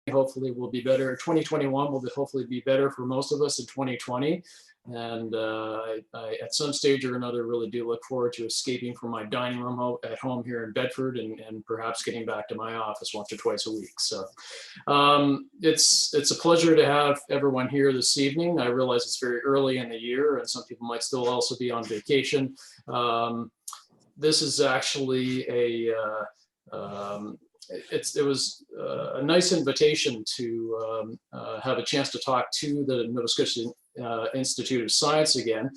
hopefully will be better. 2021 will hopefully be better for most of us in 2020. And I, at some stage or another, really do look forward to escaping from my dining room at home here in Bedford and perhaps getting back to my office once or twice a week. So it's a pleasure to have everyone here this evening. I realize it's very early in the year and some people might still also be on vacation. This is actually it was a nice invitation to have a chance to talk to the Nova Scotia Institute of Science again.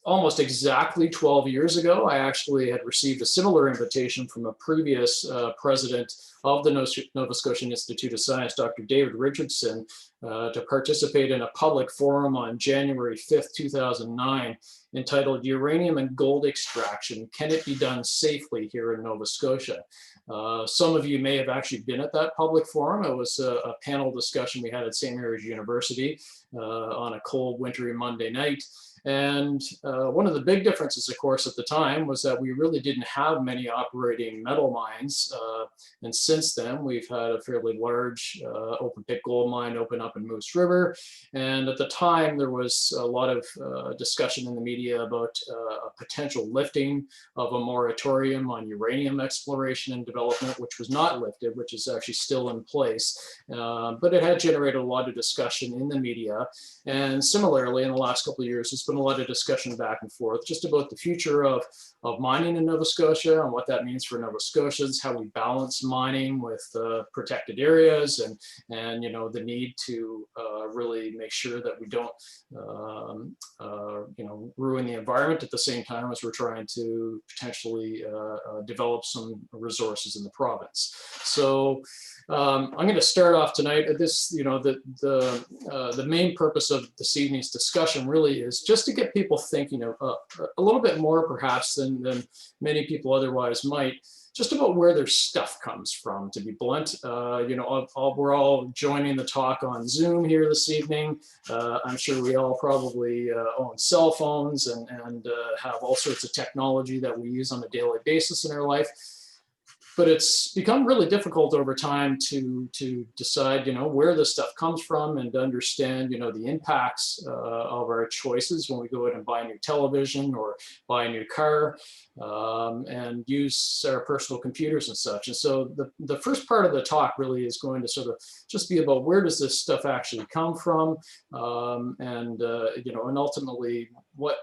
Almost exactly 12 years ago, I actually had received a similar invitation from a previous president of the Nova Scotia Institute of Science, Dr. David Richardson, to participate in a public forum on January 5th, 2009, entitled Uranium and Gold Extraction, Can It Be Done Safely Here in Nova Scotia? Some of you may have actually been at that public forum. It was a panel discussion we had at St. Mary's University on a cold, wintry Monday night. And one of the big differences, of course, at the time was that we really didn't have many operating metal mines. And since then, we've had a fairly large open pit gold mine open up in Moose River. And at the time, there was a lot of discussion in the media about a potential lifting of a moratorium on uranium exploration and development, which was not lifted, which is actually still in place. But it had generated a lot of discussion in the media. And similarly, in the last couple of years, there's been a lot of discussion back and forth just about the future of mining in Nova Scotia and what that means for Nova Scotians, how we balance mining with protected areas and you know, the need to really make sure that we don't you know, ruin the environment at the same time as we're trying to potentially develop some resources in the province. So I'm going to start off tonight at this, you know, the main purpose of this evening's discussion really is just to get people thinking a little bit more perhaps than many people otherwise might, just about where their stuff comes from, to be blunt. You know, we're all joining the talk on Zoom here this evening. I'm sure we all probably own cell phones and have all sorts of technology that we use on a daily basis in our life. But it's become really difficult over time to decide, you know, where this stuff comes from and to understand, you know, the impacts of our choices when we go out and buy a new television or buy a new car and use our personal computers and such. And so the first part of the talk really is going to sort of just be about where does this stuff actually come from, and you know, and ultimately what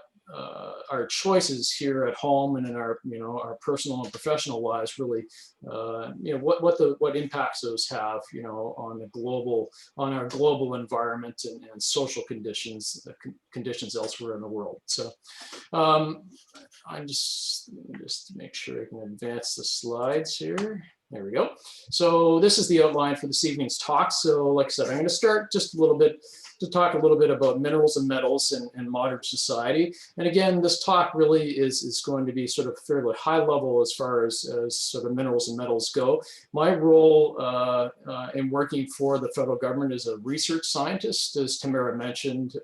our choices here at home and in our, you know, our personal and professional lives really, you know, what impacts those have, you know, on our global environment and social conditions elsewhere in the world. So I'm just make sure I can advance the slides here. There we go. So this is the outline for this evening's talk. So like I said, I'm going to start just a little bit to talk a little bit about minerals and metals in modern society. And again, this talk really is going to be sort of fairly high level as far as sort of minerals and metals go. My role in working for the federal government as a research scientist, as Tamara mentioned,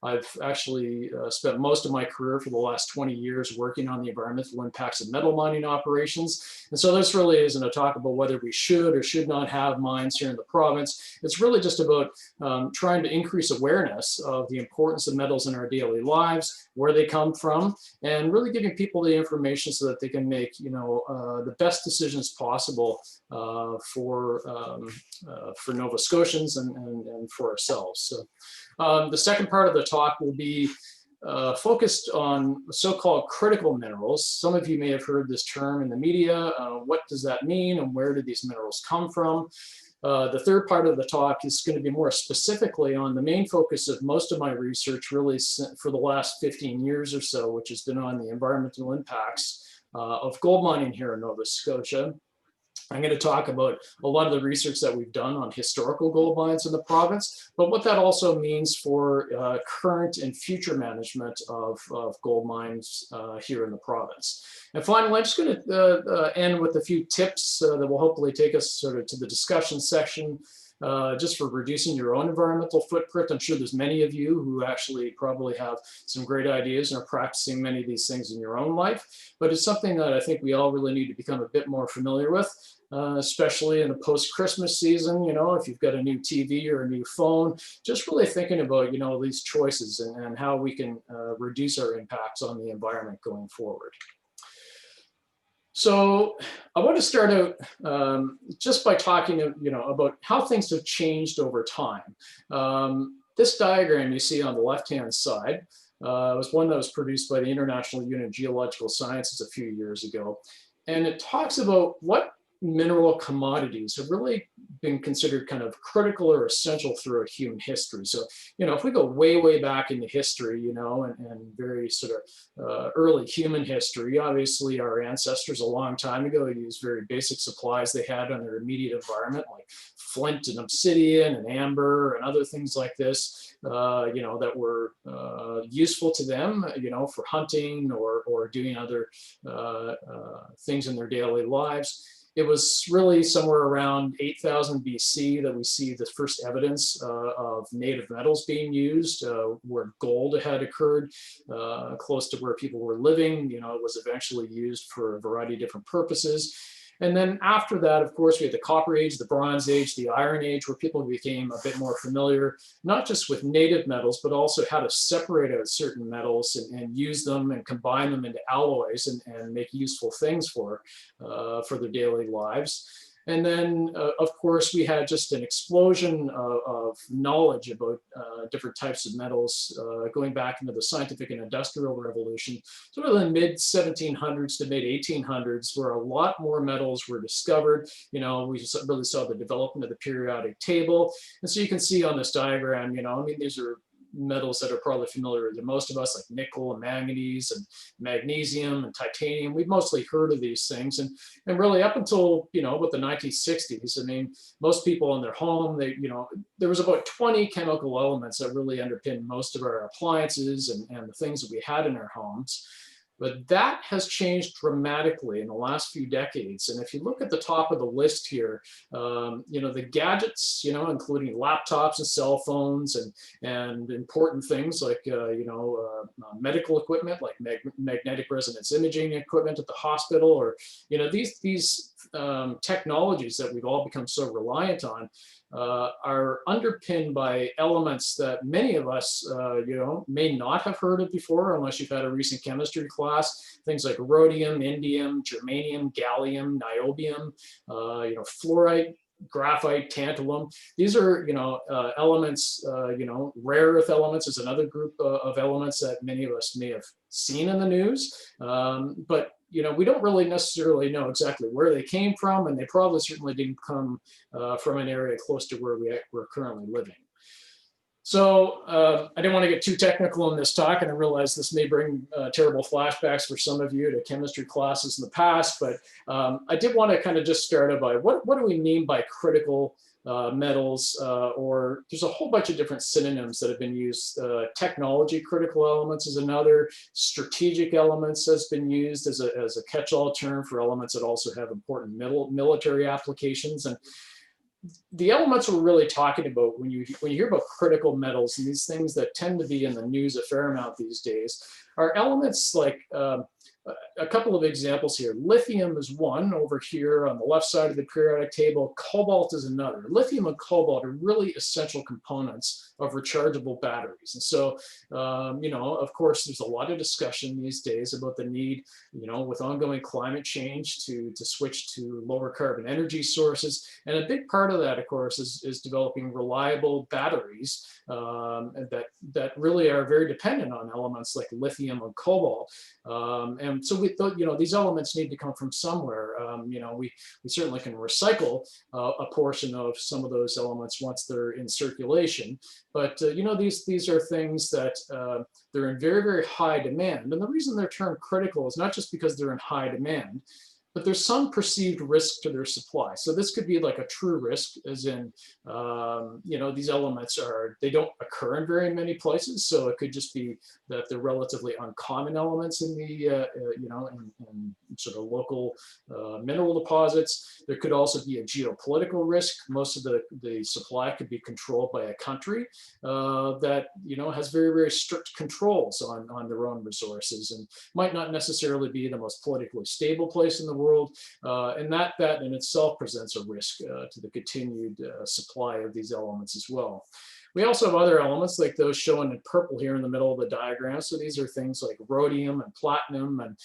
I've actually spent most of my career for the last 20 years working on the environmental impacts of metal mining operations. And so this really isn't a talk about whether we should or should not have mines here in the province. It's really just about trying to increase awareness of the importance of metals in our daily lives, where they come from, and really giving people the information so that they can make, you know, the best decisions possible for Nova Scotians and for ourselves. So the second part of the talk will be focused on so-called critical minerals. Some of you may have heard this term in the media. What does that mean and where do these minerals come from? The third part of the talk is going to be more specifically on the main focus of most of my research really for the last 15 years or so, which has been on the environmental impacts of gold mining here in Nova Scotia. I'm going to talk about a lot of the research that we've done on historical gold mines in the province, but what that also means for current and future management of gold mines here in the province. And finally, I'm just going to end with a few tips that will hopefully take us sort of to the discussion section, just for reducing your own environmental footprint. I'm sure there's many of you who actually probably have some great ideas and are practicing many of these things in your own life, but it's something that I think we all really need to become a bit more familiar with. especially in the post-Christmas season. If you've got a new TV or a new phone, just really thinking about, these choices and how we can reduce our impacts on the environment going forward. So I want to start out just by talking, about how things have changed over time. This diagram you see on the left-hand side was one that was produced by the International Unit of Geological Sciences a few years ago. And it talks about what mineral commodities have really been considered kind of critical or essential throughout human history. So, if we go way back into history, and very sort of early human history, obviously our ancestors a long time ago used very basic supplies they had in their immediate environment, like flint and obsidian and amber and other things like this, that were useful to them, for hunting or doing other things in their daily lives. It was really somewhere around 8000 BC that we see the first evidence of native metals being used, where gold had occurred close to where people were living. It was eventually used for a variety of different purposes. And then after that, of course, we had the Copper Age, the Bronze Age, the Iron Age, where people became a bit more familiar, not just with native metals, but also how to separate out certain metals and use them and combine them into alloys and make useful things for their daily lives. And then, of course, we had just an explosion of knowledge about different types of metals going back into the scientific and industrial revolution, sort of the mid-1700s to mid-1800s, where a lot more metals were discovered. We really saw the development of the periodic table. And so you can see on this diagram, these are metals that are probably familiar to most of us, like nickel and manganese and magnesium and titanium. We've mostly heard of these things, and really up until about the 1960s, most people in their home, there was about 20 chemical elements that really underpinned most of our appliances and the things that we had in our homes. But that has changed dramatically in the last few decades. And if you look at the top of the list here, the gadgets, including laptops and cell phones and important things like, medical equipment, like magnetic resonance imaging equipment at the hospital, or, these technologies that we've all become so reliant on, are underpinned by elements that many of us, may not have heard of before unless you've had a recent chemistry class. Things like rhodium, indium, germanium, gallium, niobium, fluorite, graphite, tantalum. These are, elements, rare earth elements is another group of elements that many of us may have seen in the news. But we don't really necessarily know exactly where they came from, and they probably certainly didn't come from an area close to where we're currently living. So I didn't want to get too technical in this talk, and I realize this may bring terrible flashbacks for some of you to chemistry classes in the past, but I did want to kind of just start out by what do we mean by critical metals, or there's a whole bunch of different synonyms that have been used. Technology critical elements is another. Strategic elements has been used as a catch-all term for elements that also have important military applications. And the elements we're really talking about when you hear about critical metals and these things that tend to be in the news a fair amount these days are elements like a couple of examples here. Lithium is one over here on the left side of the periodic table. Cobalt is another. Lithium and cobalt are really essential components of rechargeable batteries. And so, of course, there's a lot of discussion these days about the need, with ongoing climate change to switch to lower carbon energy sources. And a big part of that, of course, is developing reliable batteries that really are very dependent on elements like lithium and cobalt. And so these elements need to come from somewhere. We certainly can recycle a portion of some of those elements once they're in circulation. But these are things that they're in very, very high demand. And the reason they're termed critical is not just because they're in high demand, but there's some perceived risk to their supply. So this could be like a true risk, as in, these elements they don't occur in very many places. So it could just be that they're relatively uncommon elements in the, in sort of local mineral deposits. There could also be a geopolitical risk. Most of the supply could be controlled by a country that, has very, very strict controls on their own resources and might not necessarily be the most politically stable place in the world. world, and that in itself presents a risk to the continued supply of these elements as well. We also have other elements like those shown in purple here in the middle of the diagram. So these are things like rhodium and platinum and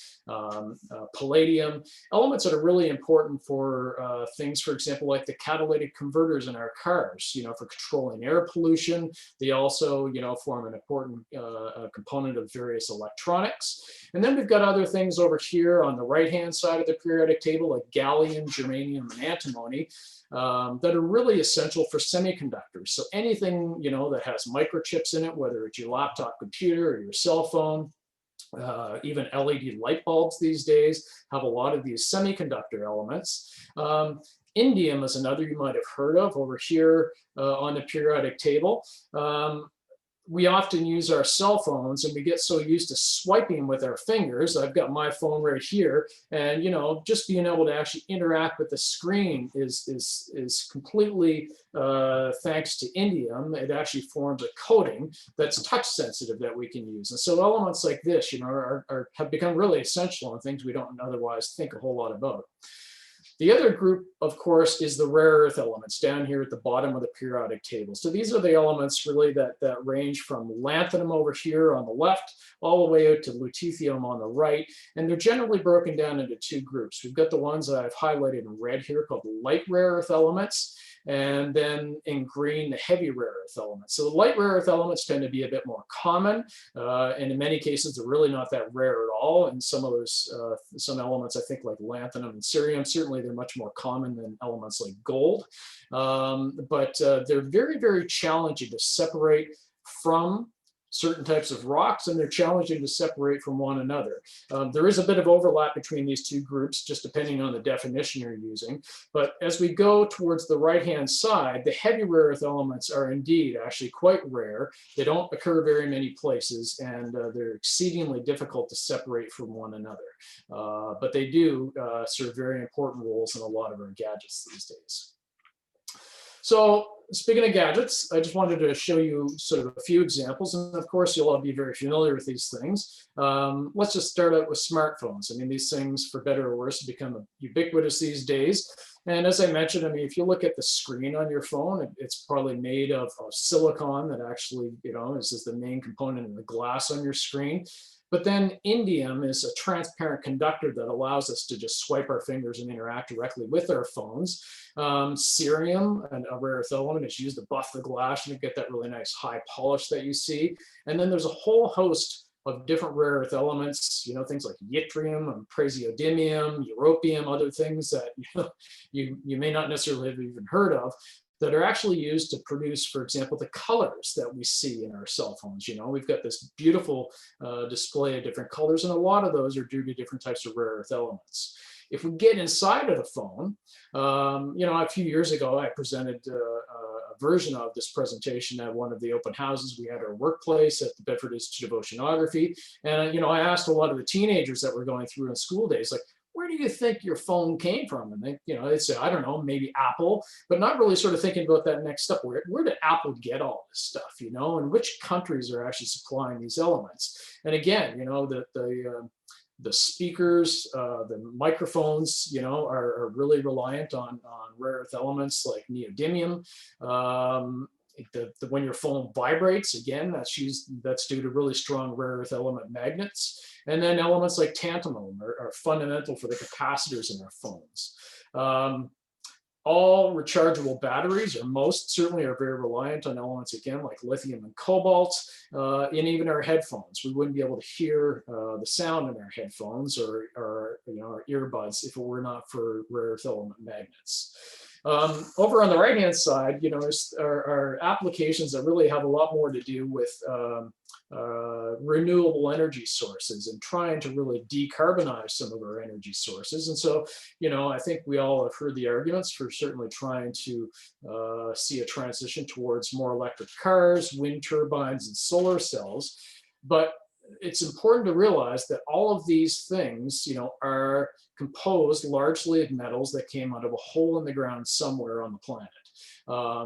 palladium, elements that are really important for things, for example, like the catalytic converters in our cars, for controlling air pollution. They also, form an important component of various electronics. And then we've got other things over here on the right-hand side of the periodic table, like gallium, germanium, and antimony, that are really essential for semiconductors. So anything, that has microchips in it, whether it's your laptop computer or your cell phone, even LED light bulbs these days have a lot of these semiconductor elements. Indium is another you might have heard of over here on the periodic table. We often use our cell phones and we get so used to swiping with our fingers. I've got my phone right here, and just being able to actually interact with the screen is completely thanks to indium. It actually forms a coating that's touch sensitive that we can use. And so elements like this, have become really essential in things we don't otherwise think a whole lot about. The other group, of course, is the rare earth elements down here at the bottom of the periodic table. So these are the elements really that range from lanthanum over here on the left, all the way out to lutetium on the right. And they're generally broken down into two groups. We've got the ones that I've highlighted in red here called light rare earth elements, and then in green, the heavy rare earth elements. So the light rare earth elements tend to be a bit more common, and in many cases, they're really not that rare at all. And some of those, some elements, I think like lanthanum and cerium, certainly they're much more common than elements like gold. But they're very, very challenging to separate from certain types of rocks, and they're challenging to separate from one another. There is a bit of overlap between these two groups, just depending on the definition you're using. But as we go towards the right-hand side, the heavy rare earth elements are indeed actually quite rare. They don't occur very many places, and they're exceedingly difficult to separate from one another. But they do serve very important roles in a lot of our gadgets these days. So speaking of gadgets, I just wanted to show you sort of a few examples. And of course, you'll all be very familiar with these things. Let's just start out with smartphones. I mean, these things, for better or worse, have become ubiquitous these days. And as I mentioned, I mean, if you look at the screen on your phone, it's probably made of silicon that actually, is the main component of the glass on your screen. But then indium is a transparent conductor that allows us to just swipe our fingers and interact directly with our phones. Cerium, a rare earth element, is used to buff the glass and you get that really nice high polish that you see. And then there's a whole host of different rare earth elements, things like yttrium and praseodymium, europium, other things that you may not necessarily have even heard of, that are actually used to produce, for example, the colors that we see in our cell phones. We've got this beautiful display of different colors, and a lot of those are due to different types of rare earth elements. If we get inside of the phone, a few years ago, I presented a version of this presentation at one of the open houses we had at our workplace at the Bedford Institute of Oceanography. And, I asked a lot of the teenagers that were going through in school days, like, where do you think your phone came from? And they'd say, I don't know, maybe Apple, but not really sort of thinking about that next step. Where did Apple get all this stuff, and which countries are actually supplying these elements? And again, the speakers, the microphones, are really reliant on rare earth elements like neodymium. When your phone vibrates, again, that's due to really strong rare earth element magnets. And then elements like tantalum are fundamental for the capacitors in our phones. All rechargeable batteries, or most certainly, are very reliant on elements, again, like lithium and cobalt, and even our headphones. We wouldn't be able to hear the sound in our headphones or our earbuds if it were not for rare earth element magnets. Over on the right-hand side, are applications that really have a lot more to do with renewable energy sources and trying to really decarbonize some of our energy sources. And so, I think we all have heard the arguments for certainly trying to see a transition towards more electric cars, wind turbines, and solar cells. But it's important to realize that all of these things, are composed largely of metals that came out of a hole in the ground somewhere on the planet.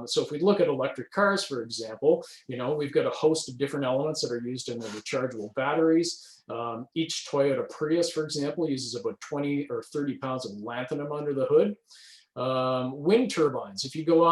So if we look at electric cars, for example, we've got a host of different elements that are used in the rechargeable batteries. Each Toyota Prius, for example, uses about 20 or 30 pounds of lanthanum under the hood. Wind turbines, if you go up